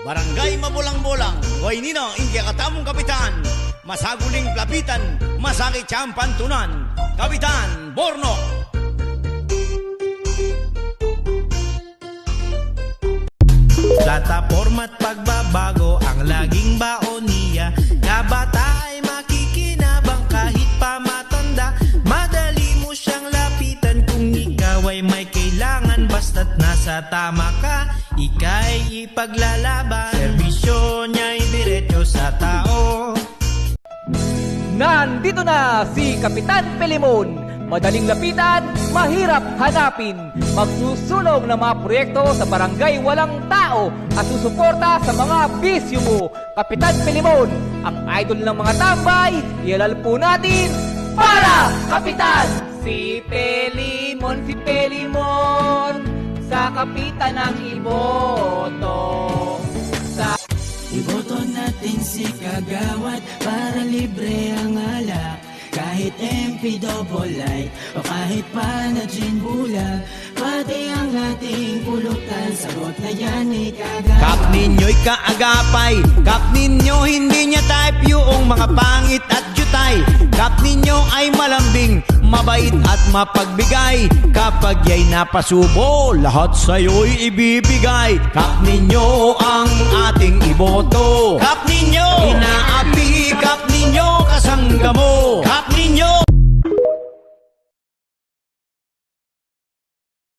Barangay Mabulang-Bulang, Huway Ninong, India Katamong Kapitan, Masaguling Plapitan, Masakit Siyang Pantunan, Kapitan Borno. Plataporma at pagbabago ang laging baon niya. Kabata ay makikinabang kahit pa matanda. Madali mo siyang lapitan kung ikaw ay may kailangan. Basta't nasa tama ka, ika'y ipaglalaban. Serbisyo niya'y diretso sa tao. Nandito na si Kapitan Pelimon. Madaling lapitan, mahirap hanapin. Magsusulong ng mga proyekto sa barangay walang tao at susuporta sa mga bisyo mo. Kapitan Pelimon, ang idol ng mga tambay, ialal po natin para Kapitan! Si Pelimon, sa Kapitan ang iboto. Iboto natin si Kagawad para libre ang alak. Kahit MP double light o kahit pa na gin bulag, pati ang ating pulutan, sagot na yan ni Kagawad. Kap ninyo'y kaagapay, kap ninyo hindi niya type yung mga pangit at jutay. Kap ninyo ay malambing, mabait at mapagbigay. Kapag ya'y napasubo, lahat sa'yo'y ibibigay. Kap ninyo ang ating iboto, kap ninyo inaapi, kap ninyo kasanggamo.